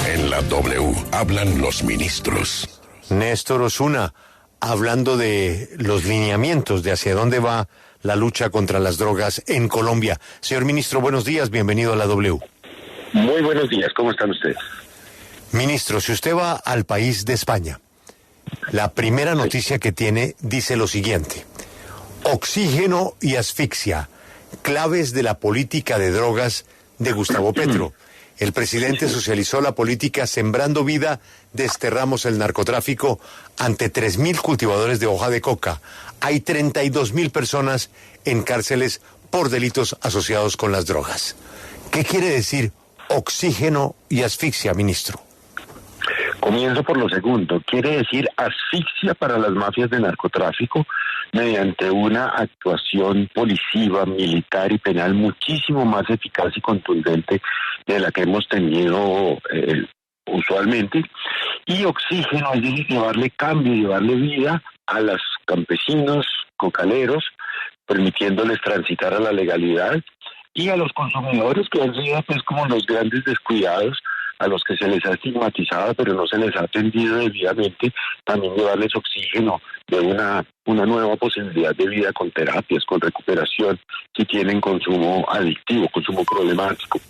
En la W hablan los ministros. Néstor Osuna, hablando de los lineamientos de hacia dónde va la lucha contra las drogas en Colombia. Señor ministro, buenos días, bienvenido a la W. Muy buenos días, ¿cómo están ustedes? Ministro, si usted va al país de España, la primera noticia que tiene dice lo siguiente: oxígeno y asfixia, claves de la política de drogas de Gustavo Petro. El presidente socializó la política Sembrando Vida, desterramos el narcotráfico ante 3.000 cultivadores de hoja de coca. Hay 32.000 personas en cárceles por delitos asociados con las drogas. ¿Qué quiere decir oxígeno y asfixia, ministro? Comienzo por lo segundo. Quiere decir asfixia para las mafias de narcotráfico mediante una actuación policiva, militar y penal muchísimo más eficaz y contundente de la que hemos tenido usualmente. Y oxígeno, es decir, llevarle cambio, llevarle vida a los campesinos, cocaleros, permitiéndoles transitar a la legalidad, y a los consumidores que han sido pues como los grandes descuidados, a los que se les ha estigmatizado pero no se les ha atendido debidamente, también llevarles oxígeno de una nueva posibilidad de vida con terapias, con recuperación, si tienen consumo adictivo, consumo problemático.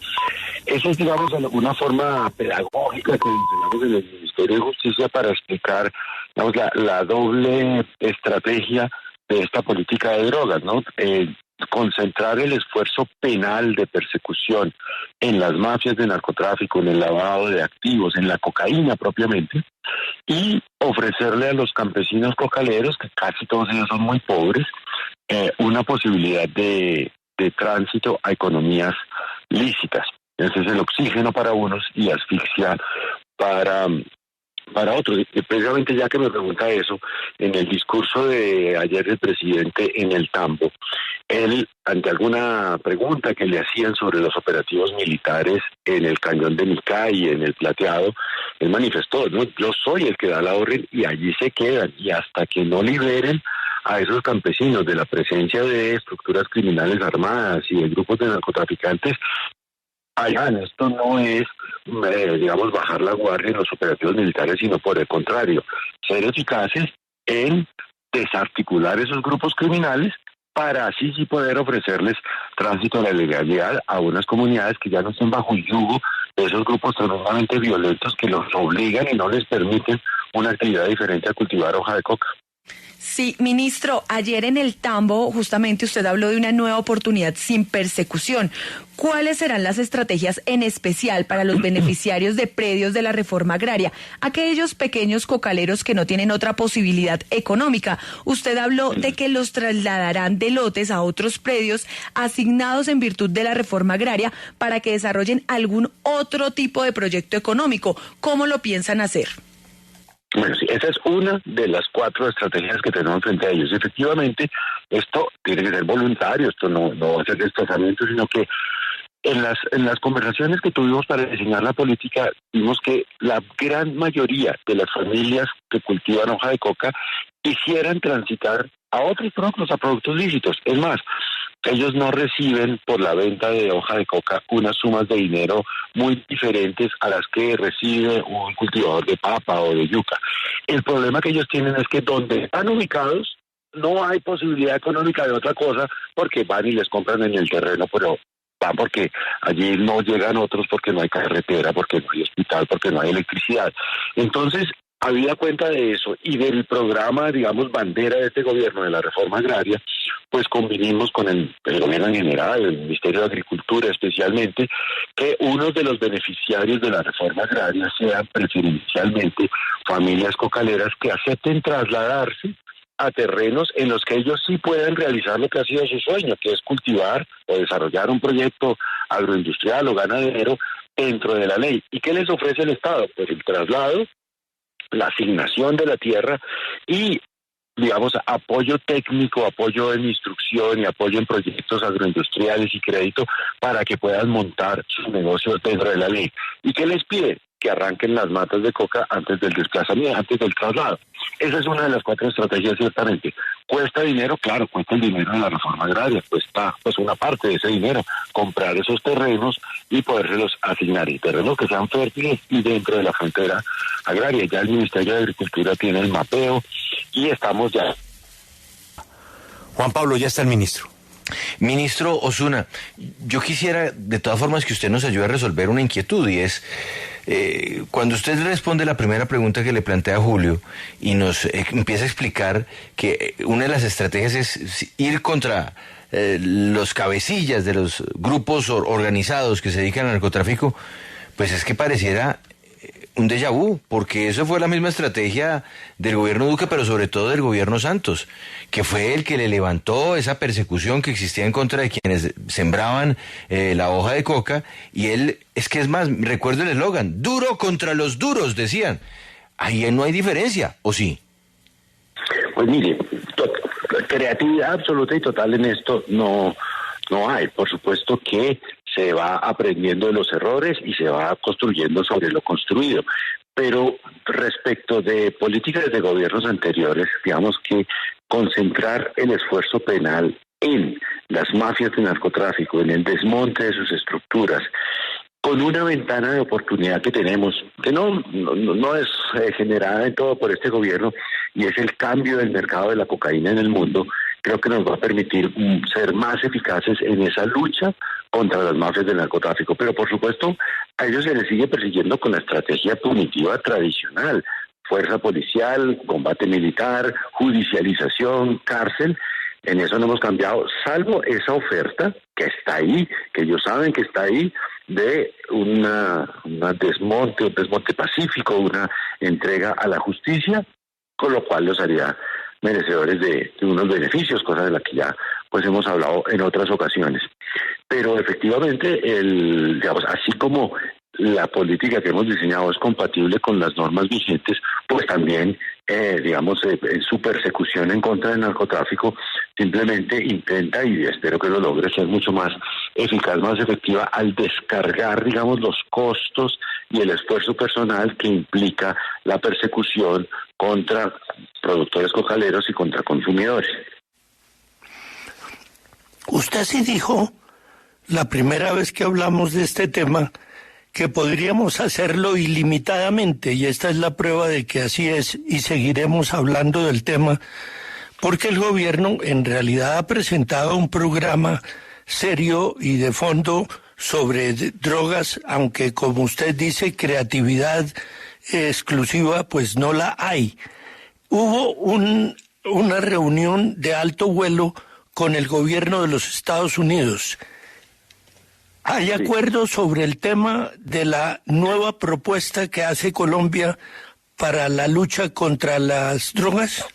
Eso es, digamos, una forma pedagógica que enseñamos en el Ministerio de Justicia para explicar, digamos, la doble estrategia de esta política de drogas, ¿no? Concentrar el esfuerzo penal de persecución en las mafias de narcotráfico, en el lavado de activos, en la cocaína propiamente, y ofrecerle a los campesinos cocaleros, que casi todos ellos son muy pobres, una posibilidad de tránsito a economías lícitas. Ese es el oxígeno para unos y asfixia para otros. Y precisamente ya que me pregunta eso, en el discurso de ayer del presidente en el Tambo, él, ante alguna pregunta que le hacían sobre los operativos militares en el Cañón de Nicá y en el Plateado, él manifestó, ¿no? Yo soy el que da la orden y allí se quedan, y hasta que no liberen a esos campesinos de la presencia de estructuras criminales armadas y de grupos de narcotraficantes, esto no es, digamos, bajar la guardia en los operativos militares, sino por el contrario, ser eficaces en desarticular esos grupos criminales para así sí poder ofrecerles tránsito a la legalidad a unas comunidades que ya no estén bajo el yugo de esos grupos tremendamente violentos que los obligan y no les permiten una actividad diferente a cultivar hoja de coca. Sí, ministro, ayer en el Tambo justamente usted habló de una nueva oportunidad sin persecución. ¿Cuáles serán las estrategias en especial para los beneficiarios de predios de la reforma agraria, aquellos pequeños cocaleros que no tienen otra posibilidad económica? Usted habló de que los trasladarán de lotes a otros predios asignados en virtud de la reforma agraria para que desarrollen algún otro tipo de proyecto económico. ¿Cómo lo piensan hacer? Bueno, sí, esa es una de las 4 estrategias que tenemos frente a ellos. Efectivamente, esto tiene que ser voluntario, esto no va a ser desplazamiento, sino que en las conversaciones que tuvimos para diseñar la política, vimos que la gran mayoría de las familias que cultivan hoja de coca quisieran transitar a otros productos, a productos lícitos. Es más, ellos no reciben por la venta de hoja de coca unas sumas de dinero muy diferentes a las que recibe un cultivador de papa o de yuca. El problema que ellos tienen es que donde están ubicados no hay posibilidad económica de otra cosa, porque van y les compran en el terreno, pero van porque allí no llegan otros, porque no hay carretera, porque no hay hospital, porque no hay electricidad. Entonces, habida cuenta de eso y del programa, digamos, bandera de este gobierno de la reforma agraria, pues convinimos con el gobierno en general, el Ministerio de Agricultura especialmente, que uno de los beneficiarios de la reforma agraria sean preferencialmente familias cocaleras que acepten trasladarse a terrenos en los que ellos sí pueden realizar lo que ha sido su sueño, que es cultivar o desarrollar un proyecto agroindustrial o ganadero dentro de la ley. ¿Y qué les ofrece el Estado? Pues el traslado, la asignación de la tierra y, digamos, apoyo técnico, apoyo en instrucción y apoyo en proyectos agroindustriales y crédito para que puedan montar sus negocios dentro de la ley. ¿Y qué les pide? Que arranquen las matas de coca antes del desplazamiento, antes del traslado. Esa es una de las 4 estrategias, ciertamente. ¿Cuesta dinero? Claro, cuesta el dinero de la reforma agraria, cuesta pues una parte de ese dinero, comprar esos terrenos y podérselos asignar, y terrenos que sean fértiles y dentro de la frontera agraria. Ya el Ministerio de Agricultura tiene el mapeo y estamos ya. Juan Pablo, ya está el ministro. Ministro Osuna, yo quisiera de todas formas que usted nos ayude a resolver una inquietud, y es, cuando usted responde la primera pregunta que le plantea Julio y nos empieza a explicar que una de las estrategias es ir contra los cabecillas de los grupos organizados que se dedican al narcotráfico, pues es que pareciera un déjà vu, porque eso fue la misma estrategia del gobierno Duque, pero sobre todo del gobierno Santos, que fue el que le levantó esa persecución que existía en contra de quienes sembraban la hoja de coca, y él, es que es más, recuerdo el eslogan, duro contra los duros, decían. Ahí no hay diferencia, ¿o sí? Pues mire, creatividad absoluta y total en esto no hay. Por supuesto que se va aprendiendo de los errores y se va construyendo sobre lo construido. Pero respecto de políticas de gobiernos anteriores, digamos que concentrar el esfuerzo penal en las mafias de narcotráfico, en el desmonte de sus estructuras, con una ventana de oportunidad que tenemos, que no es generada en todo por este gobierno, y es el cambio del mercado de la cocaína en el mundo, creo que nos va a permitir ser más eficaces en esa lucha contra las mafias del narcotráfico. Pero por supuesto, a ellos se les sigue persiguiendo con la estrategia punitiva tradicional: fuerza policial, combate militar, judicialización, cárcel. En eso no hemos cambiado, salvo esa oferta que está ahí, que ellos saben que está ahí, de un desmonte pacífico, una entrega a la justicia, con lo cual los haría merecedores de unos beneficios, cosa de la que ya pues hemos hablado en otras ocasiones. Pero efectivamente, digamos, así como la política que hemos diseñado es compatible con las normas vigentes, pues también, en su persecución en contra del narcotráfico, simplemente intenta, y espero que lo logre, ser mucho más eficaz, más efectiva al descargar, digamos, los costos y el esfuerzo personal que implica la persecución contra productores cocaleros y contra consumidores. Usted sí dijo, la primera vez que hablamos de este tema, que podríamos hacerlo ilimitadamente, y esta es la prueba de que así es, y seguiremos hablando del tema, porque el gobierno en realidad ha presentado un programa serio y de fondo sobre drogas, aunque como usted dice, creatividad exclusiva, pues no la hay. Hubo una reunión de alto vuelo con el gobierno de los Estados Unidos. ¿Hay acuerdo sobre el tema de la nueva propuesta que hace Colombia para la lucha contra las drogas?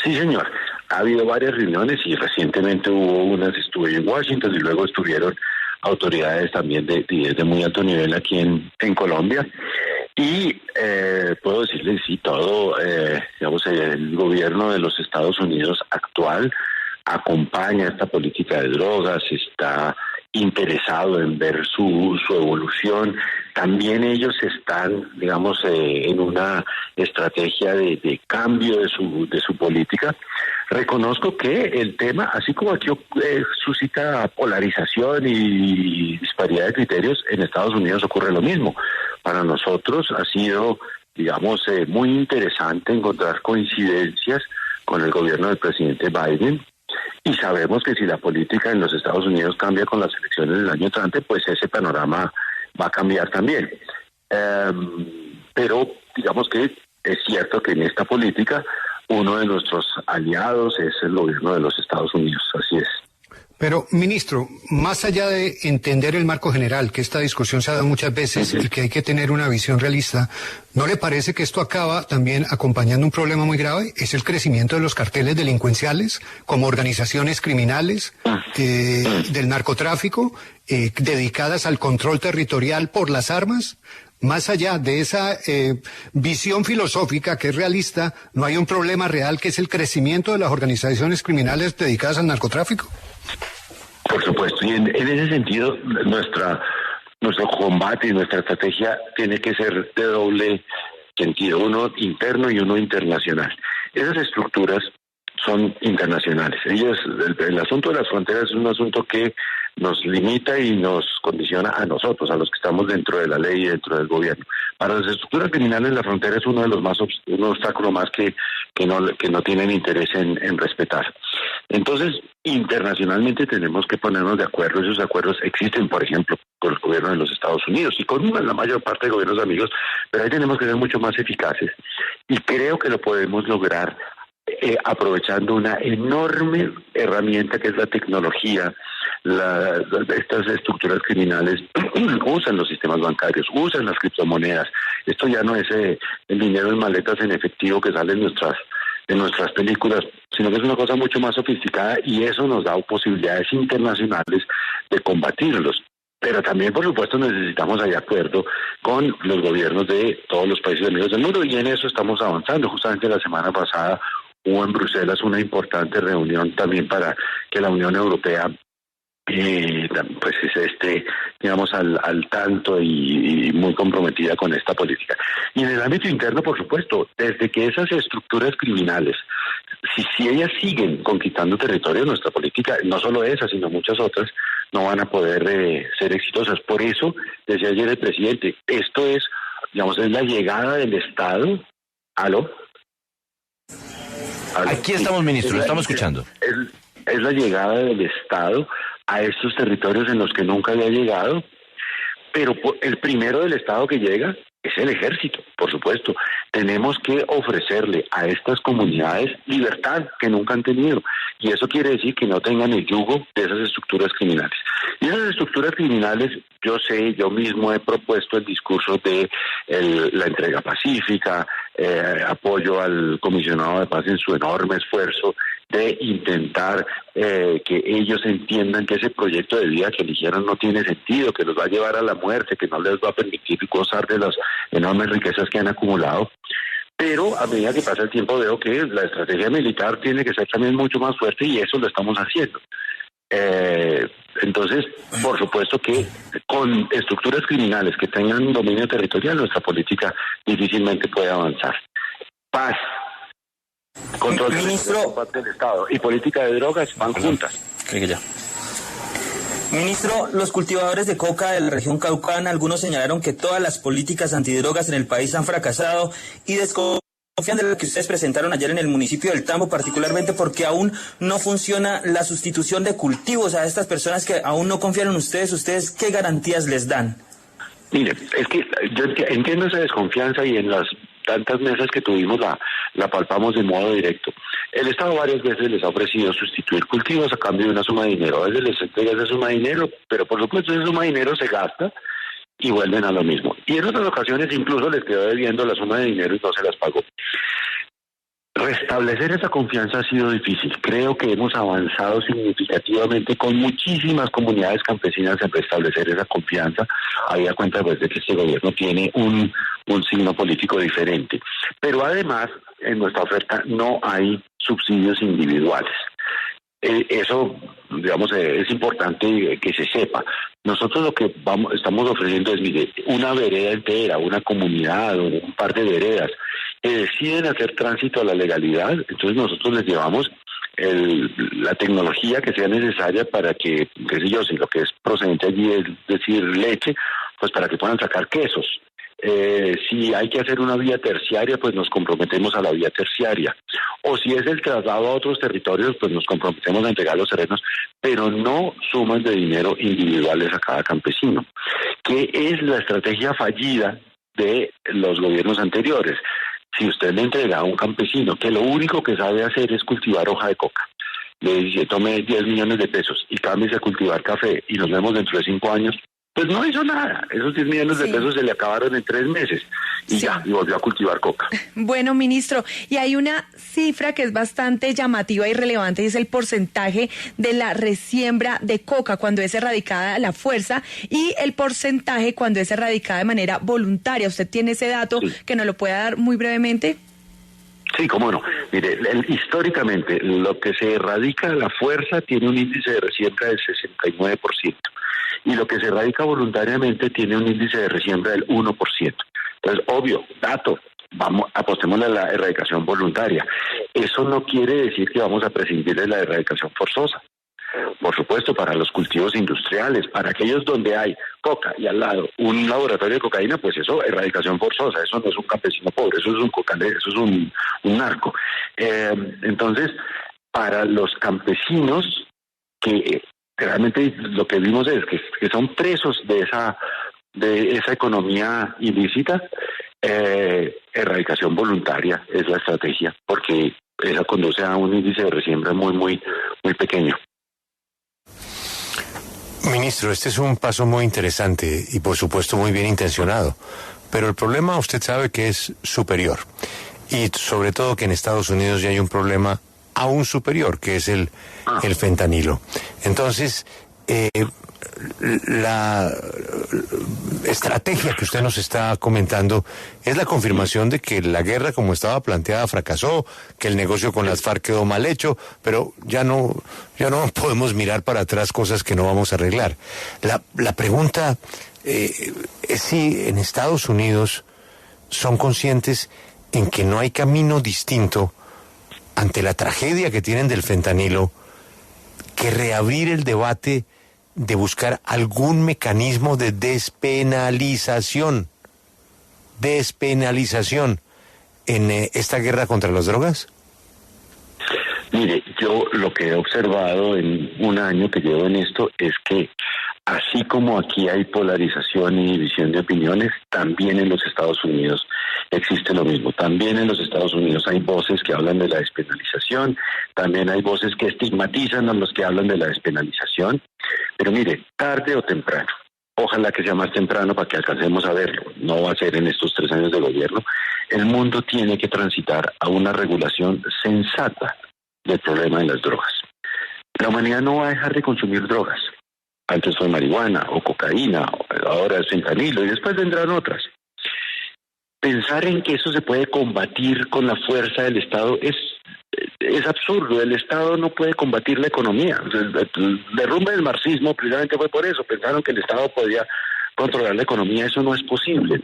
Sí, señor. Ha habido varias reuniones y recientemente hubo unas, estuve en Washington y luego estuvieron autoridades también de muy alto nivel aquí en Colombia. Y puedo decirles, sí, todo, el gobierno de los Estados Unidos actual acompaña esta política de drogas, está interesado en ver su evolución. También ellos están, en una estrategia de cambio de su política. Reconozco que el tema, así como aquí suscita polarización y disparidad de criterios, en Estados Unidos ocurre lo mismo. Para nosotros ha sido, muy interesante encontrar coincidencias con el gobierno del presidente Biden. Y sabemos que si la política en los Estados Unidos cambia con las elecciones del año entrante, pues ese panorama va a cambiar también. Pero digamos que es cierto que en esta política uno de nuestros aliados es el gobierno de los Estados Unidos, así es. Pero, ministro, más allá de entender el marco general, que esta discusión se ha dado muchas veces y que hay que tener una visión realista, ¿no le parece que esto acaba también acompañando un problema muy grave? Es el crecimiento de los carteles delincuenciales como organizaciones criminales del narcotráfico dedicadas al control territorial por las armas. Más allá de esa visión filosófica que es realista, ¿no hay un problema real que es el crecimiento de las organizaciones criminales dedicadas al narcotráfico? Por supuesto, y en ese sentido nuestro combate y nuestra estrategia tiene que ser de doble sentido, uno interno y uno internacional. Esas estructuras son internacionales. El asunto de las fronteras es un asunto que nos limita y nos condiciona a nosotros, a los que estamos dentro de la ley y dentro del gobierno. Para las estructuras criminales la frontera es uno de los un obstáculo más que no tienen interés en respetar. Entonces, internacionalmente tenemos que ponernos de acuerdo. Esos acuerdos existen, por ejemplo, con el gobierno de los Estados Unidos y con la mayor parte de gobiernos amigos, pero ahí tenemos que ser mucho más eficaces. Y creo que lo podemos lograr aprovechando una enorme herramienta que es la tecnología. Estas estructuras criminales usan los sistemas bancarios, usan las criptomonedas. Esto ya no es el dinero en maletas en efectivo que sale en nuestras películas, sino que es una cosa mucho más sofisticada y eso nos da posibilidades internacionales de combatirlos. Pero también, por supuesto, necesitamos de acuerdo con los gobiernos de todos los países amigos del mundo y en eso estamos avanzando. Justamente la semana pasada hubo en Bruselas una importante reunión también para que la Unión Europea pues esté, digamos, al tanto y muy comprometida con esta política. Y en el ámbito interno, por supuesto, desde que esas estructuras criminales, si ellas siguen conquistando territorio, nuestra política, no solo esa, sino muchas otras, no van a poder ser exitosas. Por eso, decía ayer el presidente, esto es, digamos, es la llegada del Estado. ¿Aló? Aquí estamos, ministro, lo estamos escuchando. Es la llegada del Estado a estos territorios en los que nunca había llegado, pero el primero del Estado que llega es el ejército, por supuesto. Tenemos que ofrecerle a estas comunidades libertad que nunca han tenido, y eso quiere decir que no tengan el yugo de esas estructuras criminales. Y esas estructuras criminales, yo mismo he propuesto el discurso de la entrega pacífica, apoyo al comisionado de paz en su enorme esfuerzo de intentar que ellos entiendan que ese proyecto de vida que eligieron no tiene sentido, que los va a llevar a la muerte, que no les va a permitir gozar de las enormes riquezas que han acumulado. Pero a medida que pasa el tiempo veo que la estrategia militar tiene que ser también mucho más fuerte y eso lo estamos haciendo. Entonces, por supuesto que con estructuras criminales que tengan dominio territorial, nuestra política difícilmente puede avanzar. Paz, control por parte del Estado y política de drogas van juntas. Creo que ya. Ministro, los cultivadores de coca de la región caucana, algunos señalaron que todas las políticas antidrogas en el país han fracasado y desconfían de lo que ustedes presentaron ayer en el municipio del Tambo, particularmente porque aún no funciona la sustitución de cultivos a estas personas que aún no confían en ustedes. ¿Ustedes qué garantías les dan? Mire, es que yo entiendo esa desconfianza y en las tantas mesas que tuvimos la palpamos de modo directo. El Estado varias veces les ha ofrecido sustituir cultivos a cambio de una suma de dinero. A veces les entrega esa suma de dinero, pero por supuesto esa suma de dinero se gasta y vuelven a lo mismo. Y en otras ocasiones incluso les quedó debiendo la suma de dinero y no se las pagó. Restablecer esa confianza ha sido difícil. Creo que hemos avanzado significativamente con muchísimas comunidades campesinas en restablecer esa confianza, habida cuenta pues de que este gobierno tiene un signo político diferente. Pero además, en nuestra oferta no hay subsidios individuales. Eso, digamos, es importante que se sepa. Nosotros lo que estamos ofreciendo es, mire, una vereda entera, una comunidad, un par de veredas, que deciden hacer tránsito a la legalidad. Entonces nosotros les llevamos la tecnología que sea necesaria para que, qué sé yo, si lo que es procedente allí es decir leche, pues para que puedan sacar quesos. Si hay que hacer una vía terciaria, pues nos comprometemos a la vía terciaria. O si es el traslado a otros territorios, pues nos comprometemos a entregar los terrenos, pero no sumas de dinero individuales a cada campesino, que es la estrategia fallida de los gobiernos anteriores. Si usted le entrega a un campesino que lo único que sabe hacer es cultivar hoja de coca, le dice, tome 10 millones de pesos y cámbiese a cultivar café y nos vemos dentro de 5 años, pues no hizo nada. Esos 10 millones de pesos se le acabaron en 3 meses y ya, y volvió a cultivar coca. Bueno, ministro, y hay una cifra que es bastante llamativa y relevante, y es el porcentaje de la resiembra de coca cuando es erradicada a la fuerza y el porcentaje cuando es erradicada de manera voluntaria. ¿Usted tiene ese dato que nos lo pueda dar muy brevemente? Sí, cómo no. Mire, históricamente lo que se erradica a la fuerza tiene un índice de resiembra del 69%. Y lo que se erradica voluntariamente tiene un índice de resiembra del 1%. Entonces, obvio, dato, apostemos a la erradicación voluntaria. Eso no quiere decir que vamos a prescindir de la erradicación forzosa. Por supuesto, para los cultivos industriales, para aquellos donde hay coca y al lado un laboratorio de cocaína, pues eso, erradicación forzosa, eso no es un campesino pobre, eso es un cocalero, eso es un narco. Entonces, para los campesinos que realmente lo que vimos es que son presos de esa economía ilícita, erradicación voluntaria es la estrategia, porque esa conduce a un índice de resiembra muy pequeño. Ministro, este es un paso muy interesante y por supuesto muy bien intencionado, pero el problema usted sabe que es superior y sobre todo que en Estados Unidos ya hay un problema aún superior, que es el fentanilo. Entonces, la estrategia que usted nos está comentando es la confirmación de que la guerra como estaba planteada fracasó, que el negocio con las FARC quedó mal hecho, pero ya no podemos mirar para atrás cosas que no vamos a arreglar. La pregunta es si en Estados Unidos son conscientes en que no hay camino distinto ante la tragedia que tienen del fentanilo que reabrir el debate de buscar algún mecanismo de despenalización en esta guerra contra las drogas? Mire, yo lo que he observado en un año que llevo en esto es que así como aquí hay polarización y división de opiniones, también en los Estados Unidos existe lo mismo. También en los Estados Unidos hay voces que hablan de la despenalización, también hay voces que estigmatizan a los que hablan de la despenalización. Pero mire, tarde o temprano, ojalá que sea más temprano para que alcancemos a verlo, no va a ser en estos 3 años de gobierno, el mundo tiene que transitar a una regulación sensata del problema de las drogas. La humanidad no va a dejar de consumir drogas. Antes fue marihuana o cocaína, ahora es fentanilo y después vendrán otras. Pensar en que eso se puede combatir con la fuerza del Estado es absurdo. El Estado no puede combatir la economía. El derrumbe del marxismo precisamente fue por eso. Pensaron que el Estado podía controlar la economía. Eso no es posible.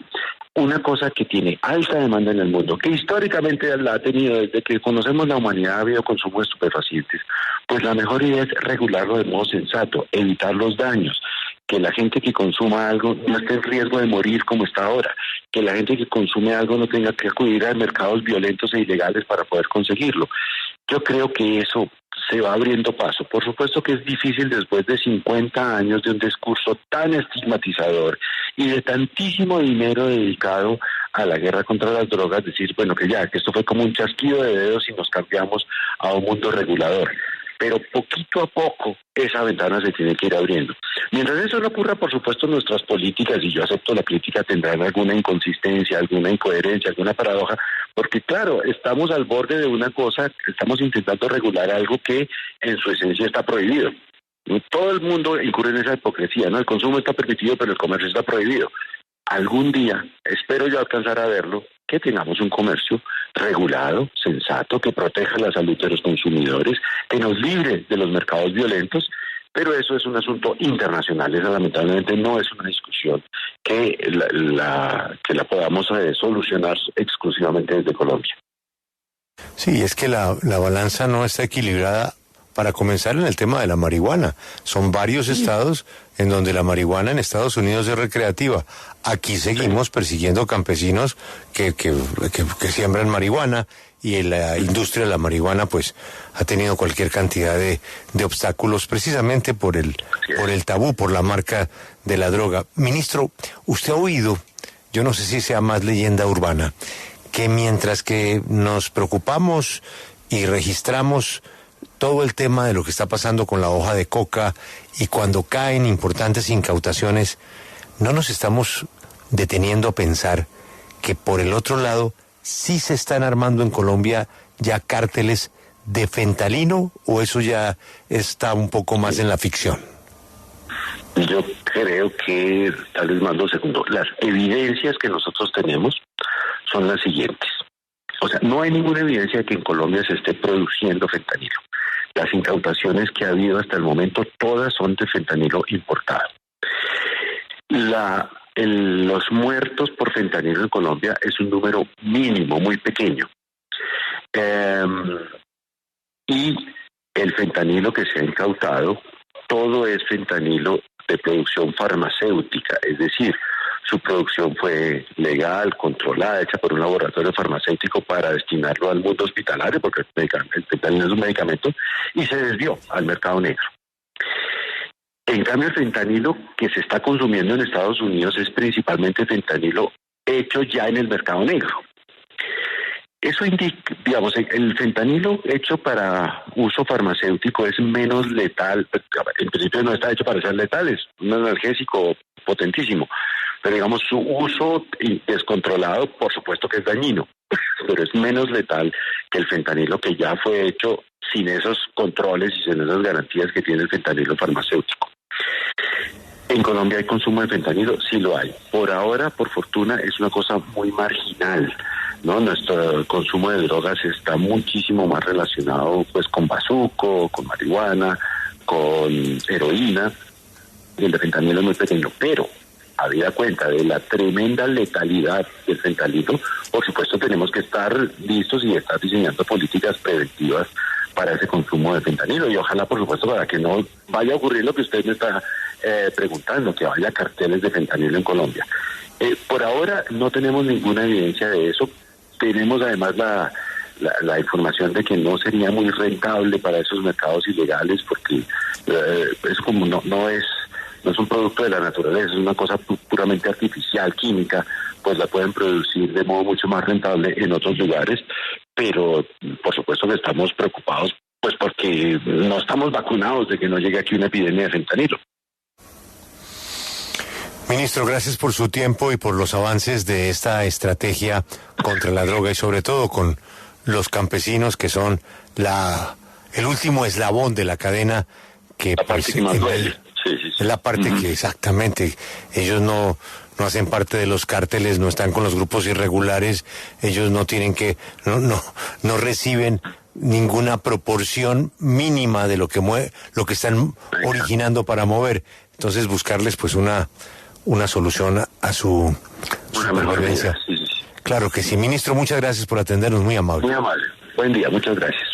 Una cosa que tiene alta demanda en el mundo, que históricamente la ha tenido desde que conocemos la humanidad, ha habido consumo de estupefacientes, pues la mejor idea es regularlo de modo sensato, evitar los daños, que la gente que consuma algo no esté en riesgo de morir como está ahora, que la gente que consume algo no tenga que acudir a mercados violentos e ilegales para poder conseguirlo. Yo creo que eso se va abriendo paso. Por supuesto que es difícil después de 50 años de un discurso tan estigmatizador y de tantísimo dinero dedicado a la guerra contra las drogas, decir, bueno, que esto fue como un chasquido de dedos y nos cambiamos a un mundo regulador. Pero poquito a poco esa ventana se tiene que ir abriendo. Mientras eso no ocurra, por supuesto, nuestras políticas, y yo acepto la crítica, tendrán alguna inconsistencia, alguna incoherencia, alguna paradoja, porque claro, estamos al borde de una cosa, estamos intentando regular algo que en su esencia está prohibido. Todo el mundo incurre en esa hipocresía, ¿no? El consumo está permitido, pero el comercio está prohibido. Algún día, espero yo alcanzar a verlo, que tengamos un comercio regulado, sensato, que proteja la salud de los consumidores, que nos libre de los mercados violentos, pero eso es un asunto internacional. Esa lamentablemente no es una discusión que la podamos solucionar exclusivamente desde Colombia. Sí, es que la balanza no está equilibrada. Para comenzar, en el tema de la marihuana, son varios estados en donde la marihuana en Estados Unidos es recreativa. Aquí seguimos persiguiendo campesinos que siembran marihuana y la industria de la marihuana pues ha tenido cualquier cantidad de obstáculos precisamente por el tabú, por la marca de la droga. Ministro, usted ha oído, yo no sé si sea más leyenda urbana, que mientras que nos preocupamos y registramos todo el tema de lo que está pasando con la hoja de coca y cuando caen importantes incautaciones, no nos estamos deteniendo a pensar que por el otro lado sí se están armando en Colombia ya cárteles de fentanilo, o eso ya está un poco más en la ficción. Yo creo que, tal vez más 2 segundos, las evidencias que nosotros tenemos son las siguientes. O sea, no hay ninguna evidencia de que en Colombia se esté produciendo fentanilo. Las incautaciones que ha habido hasta el momento, todas son de fentanilo importado. La los muertos por fentanilo en Colombia es un número mínimo, muy pequeño. Y el fentanilo que se ha incautado, todo es fentanilo de producción farmacéutica, es decir, su producción fue legal, controlada, hecha por un laboratorio farmacéutico para destinarlo al mundo hospitalario, porque el fentanilo es un medicamento, y se desvió al mercado negro. En cambio, el fentanilo que se está consumiendo en Estados Unidos es principalmente fentanilo hecho ya en el mercado negro. Eso indica, digamos, el fentanilo hecho para uso farmacéutico es menos letal. En principio no está hecho para ser letal, es un analgésico potentísimo. Pero digamos, su uso descontrolado, por supuesto que es dañino, pero es menos letal que el fentanilo que ya fue hecho sin esos controles y sin esas garantías que tiene el fentanilo farmacéutico. ¿En Colombia hay consumo de fentanilo? Sí lo hay. Por ahora, por fortuna, es una cosa muy marginal, ¿no? Nuestro consumo de drogas está muchísimo más relacionado pues con bazuco, con marihuana, con heroína, y el de fentanilo es muy pequeño, pero habida cuenta de la tremenda letalidad del fentanilo, por supuesto tenemos que estar listos y estar diseñando políticas preventivas para ese consumo de fentanilo, y ojalá, por supuesto, para que no vaya a ocurrir lo que usted me está preguntando, que haya carteles de fentanilo en Colombia. Por ahora no tenemos ninguna evidencia de eso. Tenemos además la información de que no sería muy rentable para esos mercados ilegales, porque es como no es un producto de la naturaleza, es una cosa puramente artificial, química, pues la pueden producir de modo mucho más rentable en otros lugares, pero por supuesto que estamos preocupados pues porque no estamos vacunados de que no llegue aquí una epidemia de fentanilo. Ministro, gracias por su tiempo y por los avances de esta estrategia contra la droga y sobre todo con los campesinos que son el último eslabón de la cadena que la parte que más duele. Sí. Es la parte que exactamente ellos no hacen parte de los cárteles, no están con los grupos irregulares, ellos no tienen no reciben ninguna proporción mínima de lo que están originando para mover. Entonces buscarles pues una solución a su supervivencia. Sí. Claro que sí. Ministro, muchas gracias por atendernos, muy amable. Muy amable. Buen día, muchas gracias.